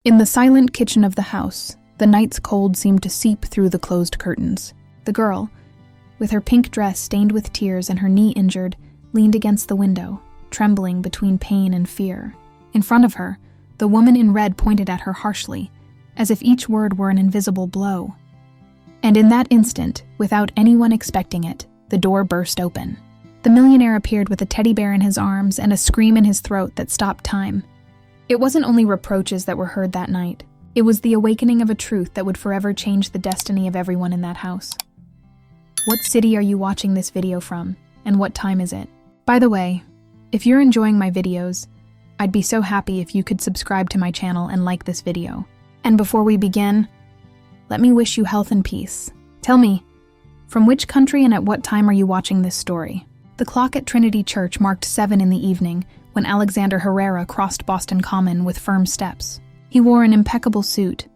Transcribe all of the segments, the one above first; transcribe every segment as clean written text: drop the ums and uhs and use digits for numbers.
In the silent kitchen of the house, the night's cold seemed to seep through the closed curtains. The girl, with her pink dress stained with tears and her knee injured, leaned against the window, trembling between pain and fear. In front of her, the woman in red pointed at her harshly, as if each word were an invisible blow. And in that instant, without anyone expecting it, the door burst open. The millionaire appeared with a teddy bear in his arms and a scream in his throat that stopped time. It wasn't only reproaches that were heard that night. It was the awakening of a truth that would forever change the destiny of everyone in that house. What city are you watching this video from, and what time is it? By the way, if you're enjoying my videos, I'd be so happy if you could subscribe to my channel and like this video. And before we begin, let me wish you health and peace. Tell me, from which country and at what time are you watching this story? The clock at Trinity Church marked 7 in the evening when Alexander Herrera crossed Boston Common with firm steps. He wore an impeccable suit,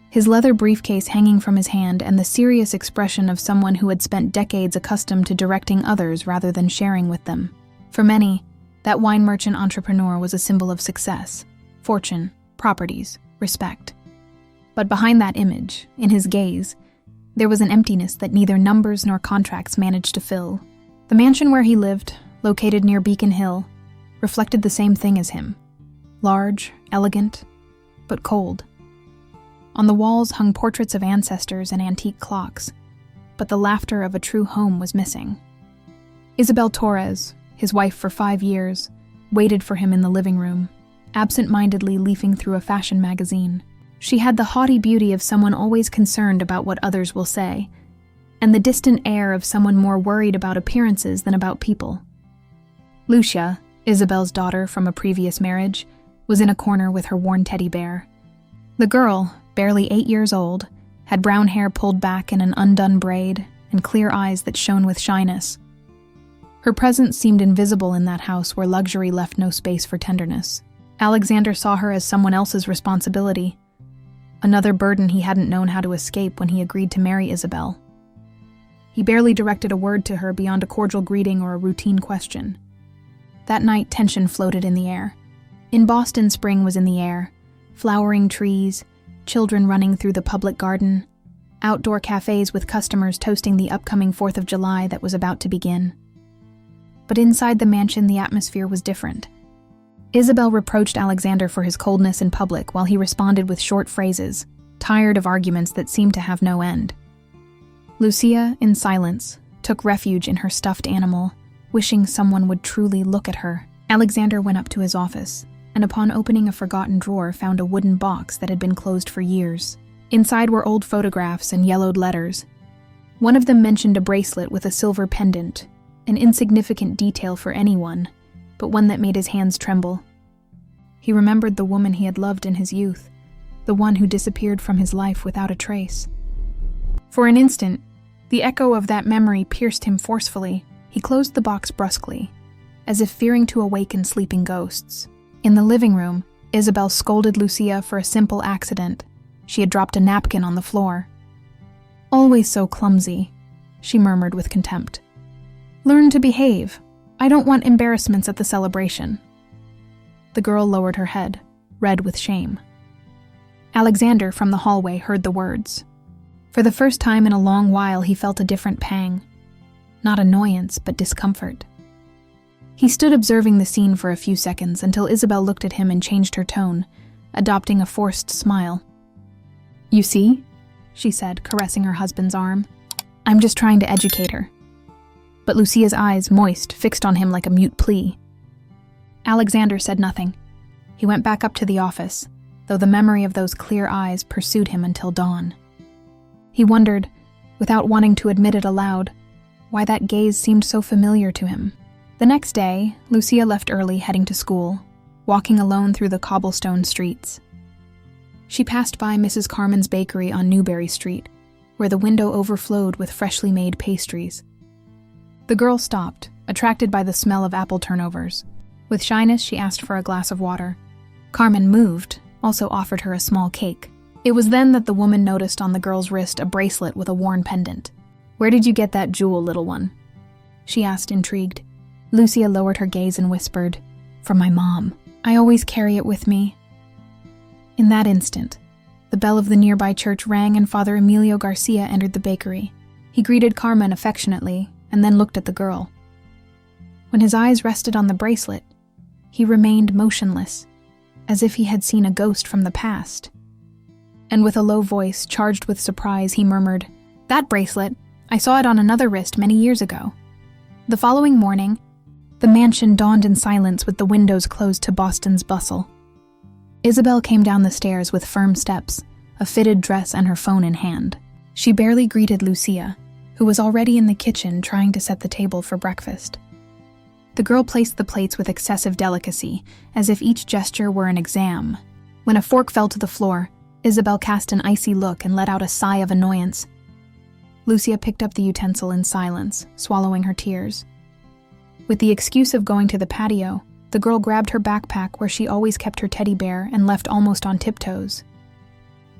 his leather briefcase hanging from his hand and the serious expression of someone who had spent decades accustomed to directing others rather than sharing with them. For many, that wine merchant entrepreneur was a symbol of success, fortune, properties, respect. But behind that image, in his gaze, there was an emptiness that neither numbers nor contracts managed to fill. The mansion where he lived, located near Beacon Hill, reflected the same thing as him. Large, elegant, but cold. On the walls hung portraits of ancestors and antique clocks, but the laughter of a true home was missing. Isabel Torres, his wife for 5 years, waited for him in the living room, absent-mindedly leafing through a fashion magazine. She had the haughty beauty of someone always concerned about what others will say, and the distant air of someone more worried about appearances than about people. Lucia, Isabel's daughter from a previous marriage, was in a corner with her worn teddy bear. The girl, barely 8 years old, had brown hair pulled back in an undone braid and clear eyes that shone with shyness. Her presence seemed invisible in that house where luxury left no space for tenderness. Alexander saw her as someone else's responsibility, another burden he hadn't known how to escape when he agreed to marry Isabel. He barely directed a word to her beyond a cordial greeting or a routine question. That night, tension floated in the air. In Boston, spring was in the air. Flowering trees, children running through the public garden, outdoor cafes with customers toasting the upcoming 4th of July that was about to begin. But inside the mansion, the atmosphere was different. Isabel reproached Alexander for his coldness in public while he responded with short phrases, tired of arguments that seemed to have no end. Lucia, in silence, took refuge in her stuffed animal, wishing someone would truly look at her. Alexander went up to his office, and upon opening a forgotten drawer found a wooden box that had been closed for years. Inside were old photographs and yellowed letters. One of them mentioned a bracelet with a silver pendant, an insignificant detail for anyone, but one that made his hands tremble. He remembered the woman he had loved in his youth, the one who disappeared from his life without a trace. For an instant, the echo of that memory pierced him forcefully. He closed the box brusquely, as if fearing to awaken sleeping ghosts. In the living room, Isabel scolded Lucia for a simple accident. She had dropped a napkin on the floor. "Always so clumsy," she murmured with contempt. "Learn to behave. I don't want embarrassments at the celebration." The girl lowered her head, red with shame. Alexander from the hallway heard the words. For the first time in a long while, he felt a different pang. Not annoyance, but discomfort. He stood observing the scene for a few seconds until Isabel looked at him and changed her tone, adopting a forced smile. "You see?" she said, caressing her husband's arm. "I'm just trying to educate her." But Lucia's eyes, moist, fixed on him like a mute plea. Alexander said nothing. He went back up to the office, though the memory of those clear eyes pursued him until dawn. He wondered, without wanting to admit it aloud, why that gaze seemed so familiar to him. The next day, Lucia left early, heading to school, walking alone through the cobblestone streets. She passed by Mrs. Carmen's bakery on Newberry Street, where the window overflowed with freshly made pastries. The girl stopped, attracted by the smell of apple turnovers. With shyness, she asked for a glass of water. Carmen, moved, also offered her a small cake. It was then that the woman noticed on the girl's wrist a bracelet with a worn pendant. "Where did you get that jewel, little one?" she asked, intrigued. Lucia lowered her gaze and whispered, "From my mom. I always carry it with me." In that instant, the bell of the nearby church rang and Father Emilio Garcia entered the bakery. He greeted Carmen affectionately and then looked at the girl. When his eyes rested on the bracelet, he remained motionless, as if he had seen a ghost from the past. And with a low voice charged with surprise, he murmured, "That bracelet, I saw it on another wrist many years ago." The following morning, the mansion dawned in silence with the windows closed to Boston's bustle. Isabel came down the stairs with firm steps, a fitted dress and her phone in hand. She barely greeted Lucia, who was already in the kitchen trying to set the table for breakfast. The girl placed the plates with excessive delicacy, as if each gesture were an exam. When a fork fell to the floor, Isabel cast an icy look and let out a sigh of annoyance. Lucia picked up the utensil in silence, swallowing her tears. With the excuse of going to the patio, the girl grabbed her backpack where she always kept her teddy bear and left almost on tiptoes.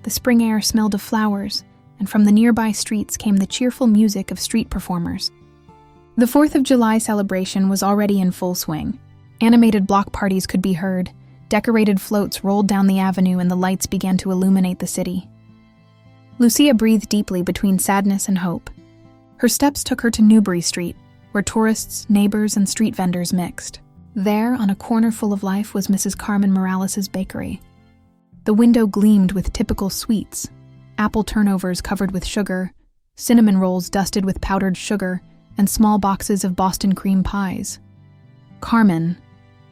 The spring air smelled of flowers, and from the nearby streets came the cheerful music of street performers. The 4th of July celebration was already in full swing. Animated block parties could be heard, decorated floats rolled down the avenue, and the lights began to illuminate the city. Lucia breathed deeply between sadness and hope. Her steps took her to Newbury Street, where tourists, neighbors, and street vendors mixed. There, on a corner full of life, was Mrs. Carmen Morales' bakery. The window gleamed with typical sweets: apple turnovers covered with sugar, cinnamon rolls dusted with powdered sugar, and small boxes of Boston cream pies. Carmen,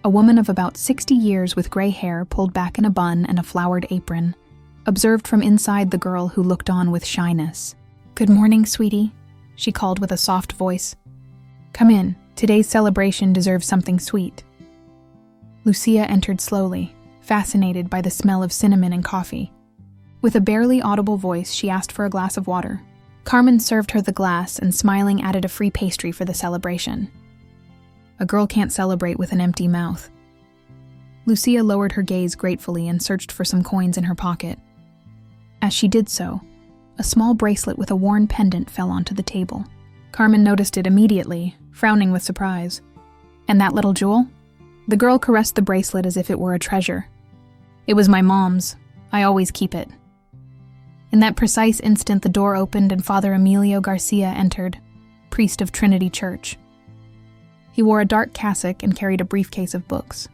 a woman of about 60 years with gray hair pulled back in a bun and a flowered apron, observed from inside the girl who looked on with shyness. "Good morning, sweetie," she called with a soft voice. "Come in. Today's celebration deserves something sweet." Lucia entered slowly, fascinated by the smell of cinnamon and coffee. With a barely audible voice, she asked for a glass of water. Carmen served her the glass and, smiling, added a free pastry for the celebration. A girl can't celebrate with an empty mouth. Lucia lowered her gaze gratefully and searched for some coins in her pocket. As she did so, a small bracelet with a worn pendant fell onto the table. Carmen noticed it immediately, frowning with surprise. "And that little jewel?" The girl caressed the bracelet as if it were a treasure. "It was my mom's. I always keep it." In that precise instant, the door opened and Father Emilio Garcia entered, priest of Trinity Church. He wore a dark cassock and carried a briefcase of books.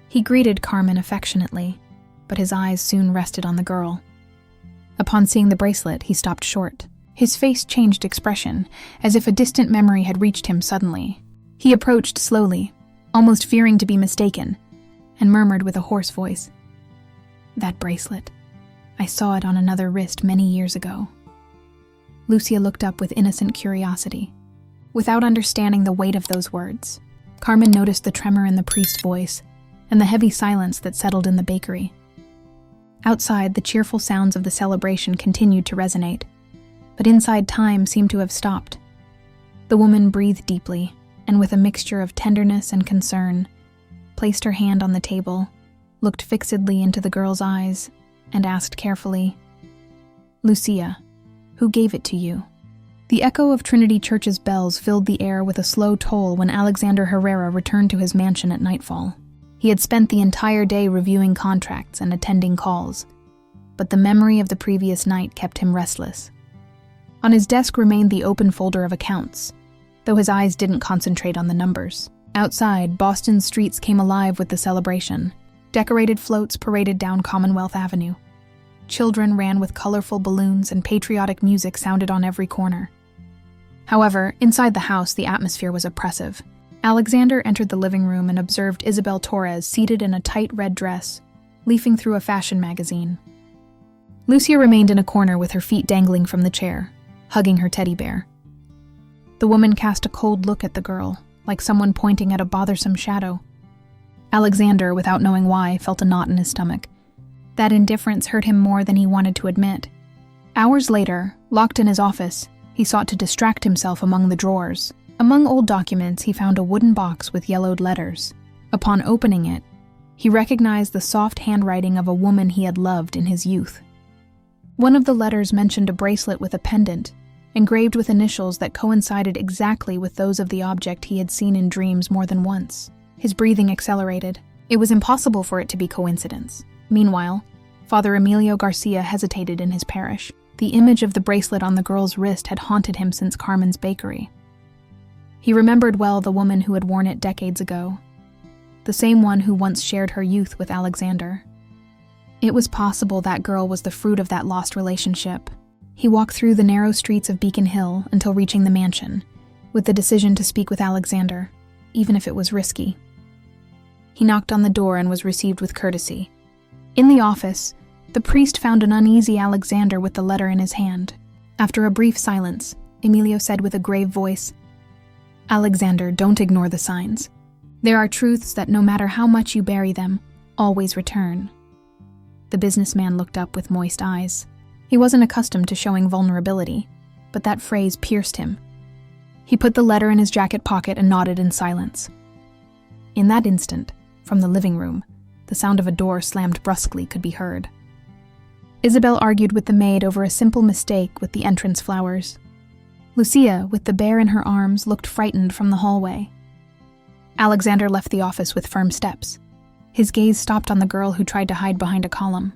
He greeted Carmen affectionately, but his eyes soon rested on the girl. Upon seeing the bracelet, he stopped short. His face changed expression, as if a distant memory had reached him suddenly. He approached slowly, almost fearing to be mistaken, and murmured with a hoarse voice, "That bracelet. I saw it on another wrist many years ago." Lucia looked up with innocent curiosity. Without understanding the weight of those words, Carmen noticed the tremor in the priest's voice and the heavy silence that settled in the bakery. Outside, the cheerful sounds of the celebration continued to resonate, but inside time seemed to have stopped. The woman breathed deeply, and with a mixture of tenderness and concern, placed her hand on the table, looked fixedly into the girl's eyes, and asked carefully, "Lucia, who gave it to you?" The echo of Trinity Church's bells filled the air with a slow toll when Alexander Herrera returned to his mansion at nightfall. He had spent the entire day reviewing contracts and attending calls, but the memory of the previous night kept him restless. On his desk remained the open folder of accounts, though his eyes didn't concentrate on the numbers. Outside, Boston's streets came alive with the celebration. Decorated floats paraded down Commonwealth Avenue. Children ran with colorful balloons and patriotic music sounded on every corner. However, inside the house, the atmosphere was oppressive. Alexander entered the living room and observed Isabel Torres seated in a tight red dress, leafing through a fashion magazine. Lucia remained in a corner with her feet dangling from the chair, hugging her teddy bear. The woman cast a cold look at the girl, like someone pointing at a bothersome shadow. Alexander, without knowing why, felt a knot in his stomach. That indifference hurt him more than he wanted to admit. Hours later, locked in his office, he sought to distract himself among the drawers. Among old documents, he found a wooden box with yellowed letters. Upon opening it, he recognized the soft handwriting of a woman he had loved in his youth. One of the letters mentioned a bracelet with a pendant, engraved with initials that coincided exactly with those of the object he had seen in dreams more than once. His breathing accelerated. It was impossible for it to be coincidence. Meanwhile, Father Emilio Garcia hesitated in his parish. The image of the bracelet on the girl's wrist had haunted him since Carmen's bakery. He remembered well the woman who had worn it decades ago, the same one who once shared her youth with Alexander. It was possible that girl was the fruit of that lost relationship. He walked through the narrow streets of Beacon Hill until reaching the mansion, with the decision to speak with Alexander, even if it was risky. He knocked on the door and was received with courtesy. In the office, the priest found an uneasy Alexander with the letter in his hand. After a brief silence, Emilio said with a grave voice, "Alexander, don't ignore the signs. There are truths that no matter how much you bury them, always return." The businessman looked up with moist eyes. He wasn't accustomed to showing vulnerability, but that phrase pierced him. He put the letter in his jacket pocket and nodded in silence. In that instant, from the living room, the sound of a door slammed brusquely could be heard. Isabel argued with the maid over a simple mistake with the entrance flowers. Lucia, with the bear in her arms, looked frightened from the hallway. Alexander left the office with firm steps. His gaze stopped on the girl who tried to hide behind a column.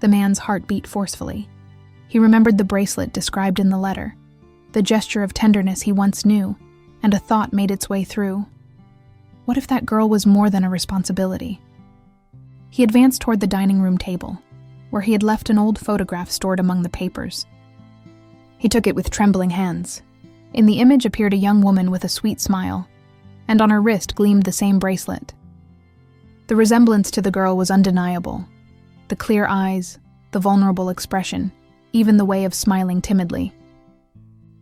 The man's heart beat forcefully. He remembered the bracelet described in the letter, the gesture of tenderness he once knew, and a thought made its way through. What if that girl was more than a responsibility? He advanced toward the dining room table, where he had left an old photograph stored among the papers. He took it with trembling hands. In the image appeared a young woman with a sweet smile, and on her wrist gleamed the same bracelet. The resemblance to the girl was undeniable. The clear eyes, the vulnerable expression, even the way of smiling timidly.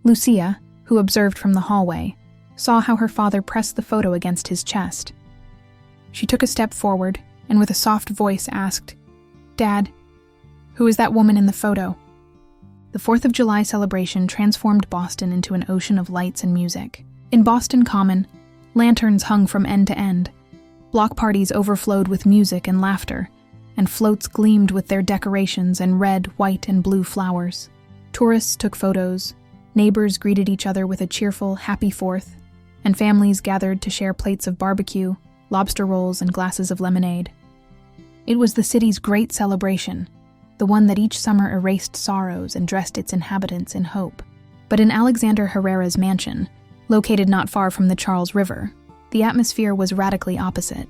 Lucia, who observed from the hallway, saw how her father pressed the photo against his chest. She took a step forward and with a soft voice asked, "Dad, who is that woman in the photo?" The 4th of July celebration transformed Boston into an ocean of lights and music. In Boston Common, lanterns hung from end to end, block parties overflowed with music and laughter, and floats gleamed with their decorations and red, white, and blue flowers. Tourists took photos, neighbors greeted each other with a cheerful, happy 4th, and families gathered to share plates of barbecue, lobster rolls, and glasses of lemonade. It was the city's great celebration, the one that each summer erased sorrows and dressed its inhabitants in hope. But in Alexander Herrera's mansion, located not far from the Charles River, the atmosphere was radically opposite.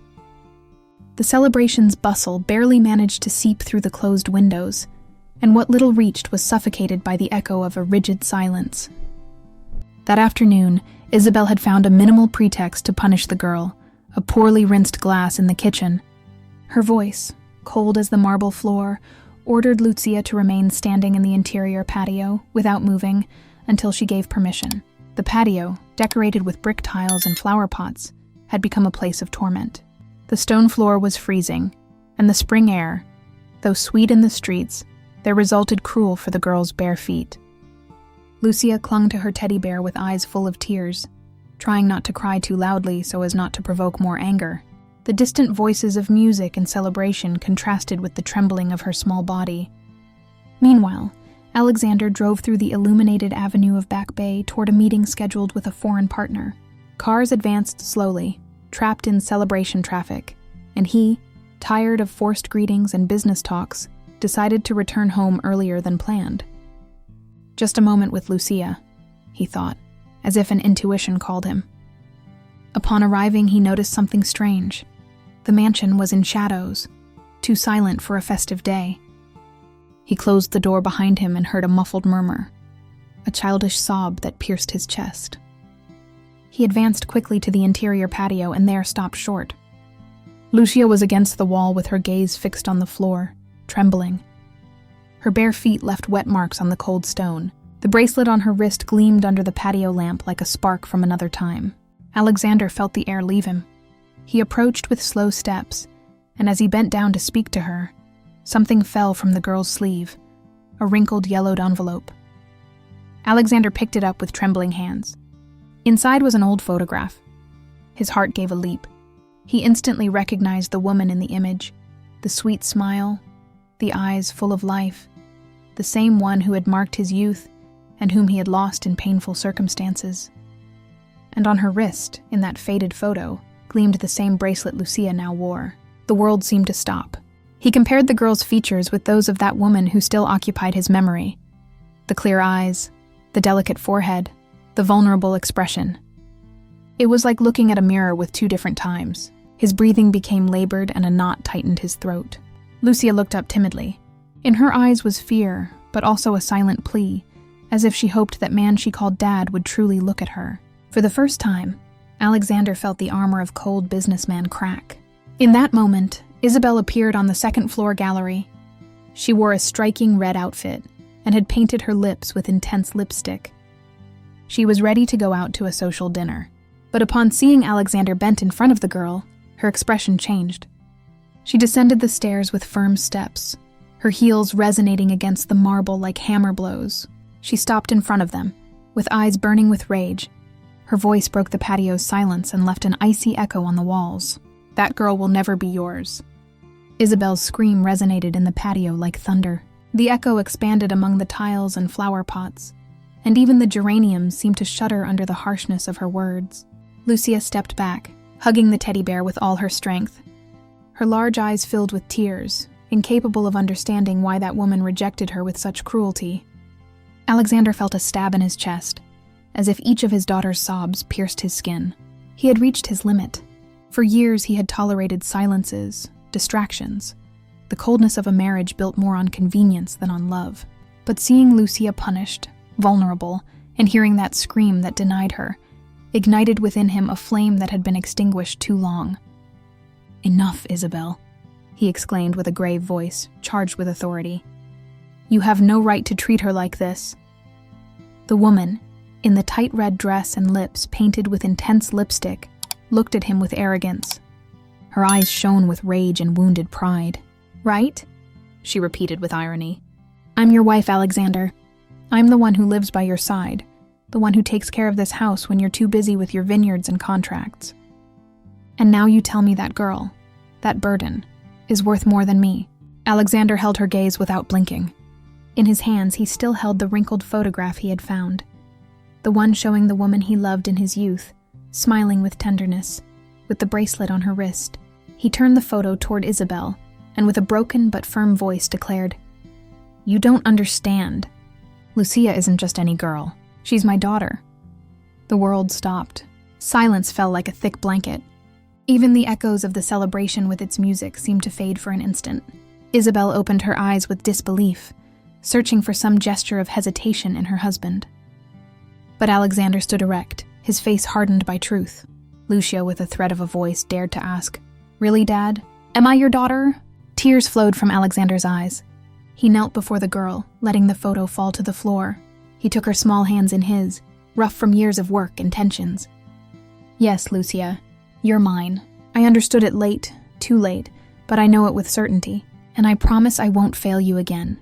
The celebration's bustle barely managed to seep through the closed windows, and what little reached was suffocated by the echo of a rigid silence. That afternoon, Isabel had found a minimal pretext to punish the girl, a poorly rinsed glass in the kitchen. Her voice, cold as the marble floor, ordered Lucia to remain standing in the interior patio without moving until she gave permission. The patio, decorated with brick tiles and flower pots, had become a place of torment. The stone floor was freezing, and the spring air, though sweet in the streets, there resulted cruel for the girl's bare feet. Lucia clung to her teddy bear with eyes full of tears, trying not to cry too loudly so as not to provoke more anger. The distant voices of music and celebration contrasted with the trembling of her small body. Meanwhile, Alexander drove through the illuminated avenue of Back Bay toward a meeting scheduled with a foreign partner. Cars advanced slowly, trapped in celebration traffic, and he, tired of forced greetings and business talks, decided to return home earlier than planned. Just a moment with Lucia, he thought, as if an intuition called him. Upon arriving, he noticed something strange. The mansion was in shadows, too silent for a festive day. He closed the door behind him and heard a muffled murmur, a childish sob that pierced his chest. He advanced quickly to the interior patio and there stopped short. Lucia was against the wall with her gaze fixed on the floor, trembling. Her bare feet left wet marks on the cold stone. The bracelet on her wrist gleamed under the patio lamp like a spark from another time. Alexander felt the air leave him. He approached with slow steps, and as he bent down to speak to her, something fell from the girl's sleeve, a wrinkled yellowed envelope. Alexander picked it up with trembling hands. Inside was an old photograph. His heart gave a leap. He instantly recognized the woman in the image, the sweet smile, the eyes full of life, the same one who had marked his youth and whom he had lost in painful circumstances. And on her wrist, in that faded photo, gleamed the same bracelet Lucia now wore. The world seemed to stop. He compared the girl's features with those of that woman who still occupied his memory. The clear eyes, the delicate forehead, the vulnerable expression. It was like looking at a mirror with two different times. His breathing became labored and a knot tightened his throat. Lucia looked up timidly. In her eyes was fear, but also a silent plea, as if she hoped that man she called Dad would truly look at her. For the first time, Alexander felt the armor of cold businessman crack. In that moment, Isabel appeared on the second-floor gallery. She wore a striking red outfit and had painted her lips with intense lipstick. She was ready to go out to a social dinner. But upon seeing Alexander bent in front of the girl, her expression changed. She descended the stairs with firm steps, her heels resonating against the marble like hammer blows. She stopped in front of them, with eyes burning with rage. Her voice broke the patio's silence and left an icy echo on the walls. "That girl will never be yours." Isabel's scream resonated in the patio like thunder. The echo expanded among the tiles and flower pots, and even the geraniums seemed to shudder under the harshness of her words. Lucia stepped back, hugging the teddy bear with all her strength. Her large eyes filled with tears, incapable of understanding why that woman rejected her with such cruelty. Alexander felt a stab in his chest, as if each of his daughter's sobs pierced his skin. He had reached his limit. For years he had tolerated silences, distractions, the coldness of a marriage built more on convenience than on love. But seeing Lucia punished, vulnerable, and hearing that scream that denied her, ignited within him a flame that had been extinguished too long. "Enough, Isabel," he exclaimed with a grave voice, charged with authority. "You have no right to treat her like this." The woman, in the tight red dress and lips painted with intense lipstick, looked at him with arrogance. Her eyes shone with rage and wounded pride. "Right?" she repeated with irony. "I'm your wife, Alexander. I'm the one who lives by your side, the one who takes care of this house when you're too busy with your vineyards and contracts. And now you tell me that girl, that burden, is worth more than me." Alexander held her gaze without blinking. In his hands he still held the wrinkled photograph he had found, the one showing the woman he loved in his youth, smiling with tenderness, with the bracelet on her wrist. He turned the photo toward Isabel, and with a broken but firm voice declared, "You don't understand. Lucia isn't just any girl. She's my daughter." The world stopped. Silence fell like a thick blanket. Even the echoes of the celebration with its music seemed to fade for an instant. Isabel opened her eyes with disbelief, searching for some gesture of hesitation in her husband. But Alexander stood erect, his face hardened by truth. Lucia, with a thread of a voice, dared to ask, "Really, Dad? Am I your daughter?" Tears flowed from Alexander's eyes. He knelt before the girl, letting the photo fall to the floor. He took her small hands in his, rough from years of work and tensions. "Yes, Lucia, you're mine. I understood it late, too late, but I know it with certainty, and I promise I won't fail you again."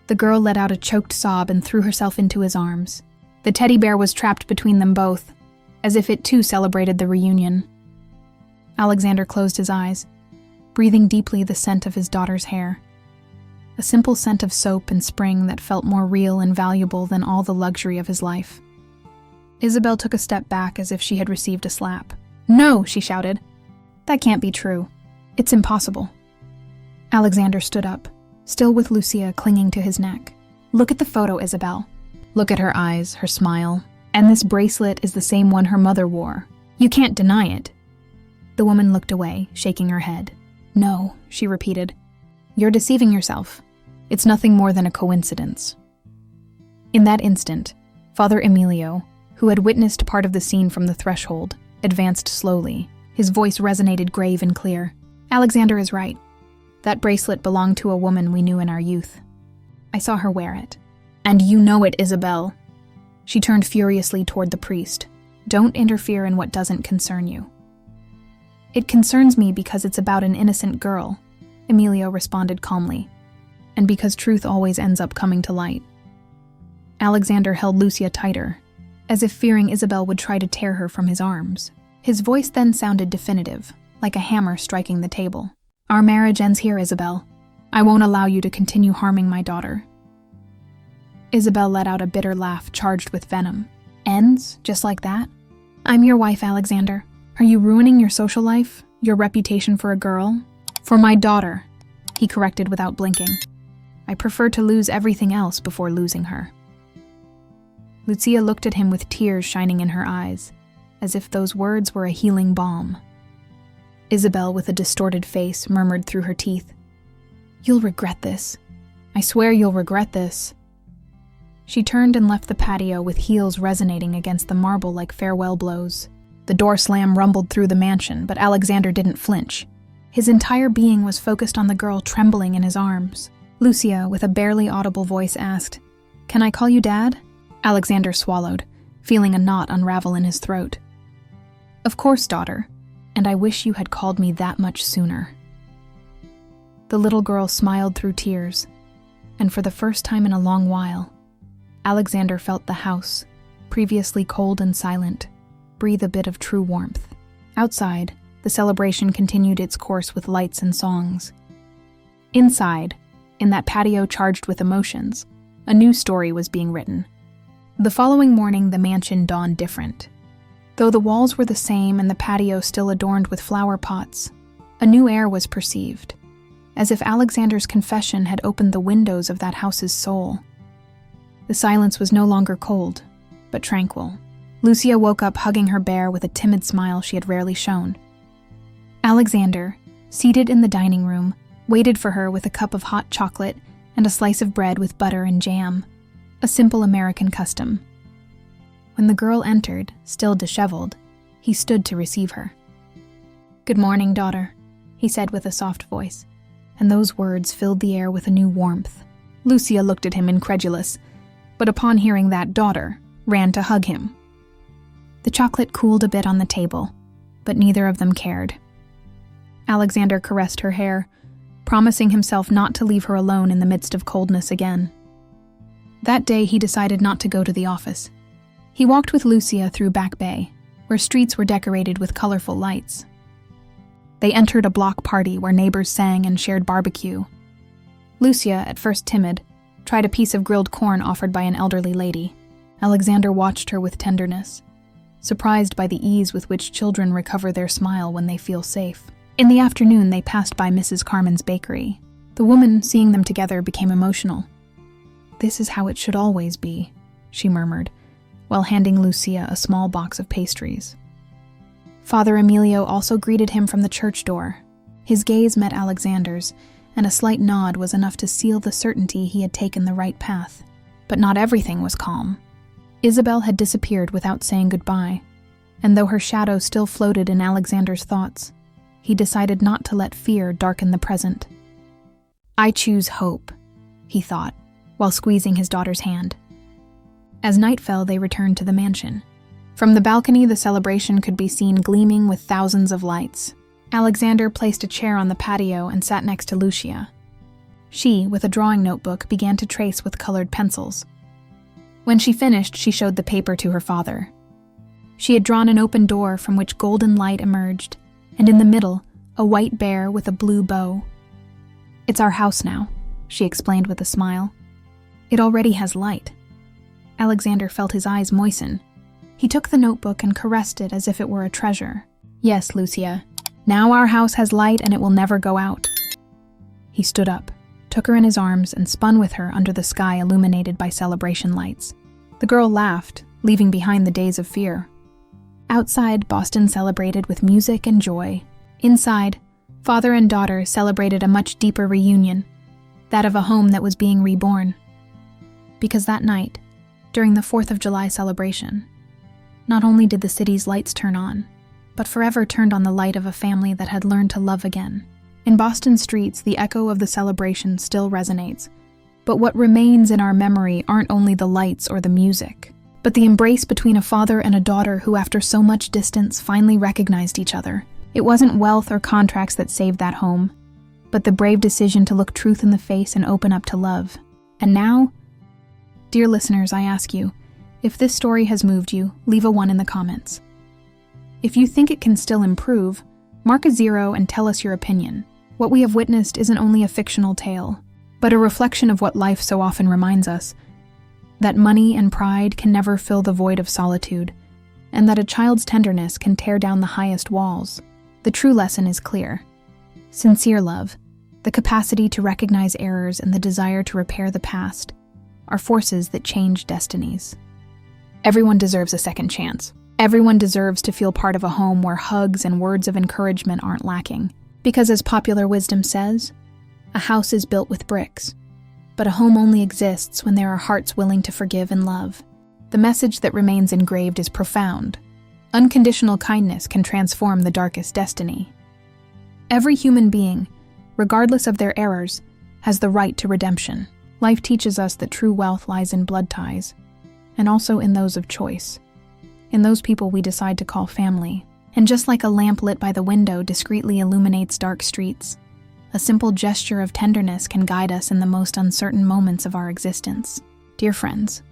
The girl let out a choked sob and threw herself into his arms. The teddy bear was trapped between them both, as if it too celebrated the reunion. Alexander closed his eyes, breathing deeply the scent of his daughter's hair. A simple scent of soap and spring that felt more real and valuable than all the luxury of his life. Isabel took a step back as if she had received a slap. "No!" she shouted. "That can't be true. It's impossible." Alexander stood up, still with Lucia clinging to his neck. "Look at the photo, Isabel. Look at her eyes, her smile. And this bracelet is the same one her mother wore. You can't deny it." The woman looked away, shaking her head. "No," she repeated. "You're deceiving yourself. It's nothing more than a coincidence." In that instant, Father Emilio, who had witnessed part of the scene from the threshold, advanced slowly. His voice resonated grave and clear. "Alexander is right. That bracelet belonged to a woman we knew in our youth. I saw her wear it. And you know it, Isabel." She turned furiously toward the priest. "Don't interfere in what doesn't concern you." "It concerns me because it's about an innocent girl," Emilio responded calmly, "and because truth always ends up coming to light." Alexander held Lucia tighter, as if fearing Isabel would try to tear her from his arms. His voice then sounded definitive, like a hammer striking the table. "Our marriage ends here, Isabel. I won't allow you to continue harming my daughter." Isabel let out a bitter laugh charged with venom. "Ends? Just like that? I'm your wife, Alexander. Are you ruining your social life? Your reputation for a girl? For my daughter," he corrected without blinking. I prefer to lose everything else before losing her. Lucia looked at him with tears shining in her eyes, as if those words were a healing balm. Isabel, with a distorted face, murmured through her teeth, "You'll regret this. I swear you'll regret this." She turned and left the patio with heels resonating against the marble like farewell blows. The door slam rumbled through the mansion, but Alexander didn't flinch. His entire being was focused on the girl trembling in his arms. Lucia, with a barely audible voice, asked, "Can I call you Dad?" Alexander swallowed, feeling a knot unravel in his throat. "Of course, daughter, and I wish you had called me that much sooner." The little girl smiled through tears, and for the first time in a long while, Alexander felt the house, previously cold and silent, breathe a bit of true warmth. Outside, the celebration continued its course with lights and songs. Inside, in that patio charged with emotions, a new story was being written. The following morning, the mansion dawned different. Though the walls were the same and the patio still adorned with flower pots, a new air was perceived, as if Alexander's confession had opened the windows of that house's soul. The silence was no longer cold, but tranquil. Lucia woke up hugging her bear with a timid smile she had rarely shown. Alexander, seated in the dining room, waited for her with a cup of hot chocolate and a slice of bread with butter and jam, a simple American custom. When the girl entered, still disheveled, he stood to receive her. "Good morning, daughter," he said with a soft voice, and those words filled the air with a new warmth. Lucia looked at him incredulous, but upon hearing that daughter, ran to hug him. The chocolate cooled a bit on the table, but neither of them cared. Alexander caressed her hair, promising himself not to leave her alone in the midst of coldness again. That day he decided not to go to the office. He walked with Lucia through Back Bay, where streets were decorated with colorful lights. They entered a block party where neighbors sang and shared barbecue. Lucia, at first timid, tried a piece of grilled corn offered by an elderly lady. Alexander watched her with tenderness, surprised by the ease with which children recover their smile when they feel safe. In the afternoon, they passed by Mrs. Carmen's bakery. The woman, seeing them together, became emotional. "This is how it should always be," she murmured, while handing Lucia a small box of pastries. Father Emilio also greeted him from the church door. His gaze met Alexander's, and a slight nod was enough to seal the certainty he had taken the right path. But not everything was calm. Isabel had disappeared without saying goodbye, and though her shadow still floated in Alexander's thoughts, he decided not to let fear darken the present. "I choose hope," he thought, while squeezing his daughter's hand. As night fell, they returned to the mansion. From the balcony, the celebration could be seen gleaming with thousands of lights. Alexander placed a chair on the patio and sat next to Lucia. She, with a drawing notebook, began to trace with colored pencils. When she finished, she showed the paper to her father. She had drawn an open door from which golden light emerged, and in the middle, a white bear with a blue bow. "It's our house now," she explained with a smile. "It already has light." Alexander felt his eyes moisten. He took the notebook and caressed it as if it were a treasure. "Yes, Lucia. Now our house has light and it will never go out." He stood up, took her in his arms, and spun with her under the sky illuminated by celebration lights. The girl laughed, leaving behind the days of fear. Outside, Boston celebrated with music and joy. Inside, father and daughter celebrated a much deeper reunion, that of a home that was being reborn. Because that night, during the 4th of July celebration, not only did the city's lights turn on, but forever turned on the light of a family that had learned to love again. In Boston streets, the echo of the celebration still resonates, but what remains in our memory aren't only the lights or the music, but the embrace between a father and a daughter who, after so much distance, finally recognized each other. It wasn't wealth or contracts that saved that home, but the brave decision to look truth in the face and open up to love. And now, dear listeners, I ask you, if this story has moved you, leave a 1 in the comments. If you think it can still improve, mark a 0 and tell us your opinion. What we have witnessed isn't only a fictional tale, but a reflection of what life so often reminds us, that money and pride can never fill the void of solitude, and that a child's tenderness can tear down the highest walls. The true lesson is clear. Sincere love, The capacity to recognize errors and the desire to repair the past are forces that change destinies. Everyone deserves a second chance. Everyone deserves to feel part of a home where hugs and words of encouragement aren't lacking. Because as popular wisdom says, a house is built with bricks, but a home only exists when there are hearts willing to forgive and love. The message that remains engraved is profound. Unconditional kindness can transform the darkest destiny. Every human being, regardless of their errors, has the right to redemption. Life teaches us that true wealth lies in blood ties, and also in those of choice, in those people we decide to call family. And just like a lamp lit by the window discreetly illuminates dark streets, a simple gesture of tenderness can guide us in the most uncertain moments of our existence. Dear friends,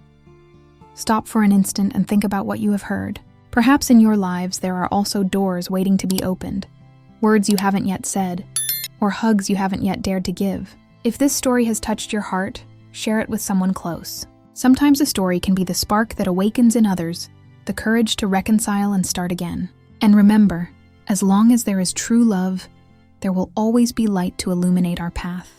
stop for an instant and think about what you have heard. Perhaps in your lives there are also doors waiting to be opened, words you haven't yet said, or hugs you haven't yet dared to give. If this story has touched your heart, share it with someone close. Sometimes a story can be the spark that awakens in others the courage to reconcile and start again. And remember, as long as there is true love, there will always be light to illuminate our path.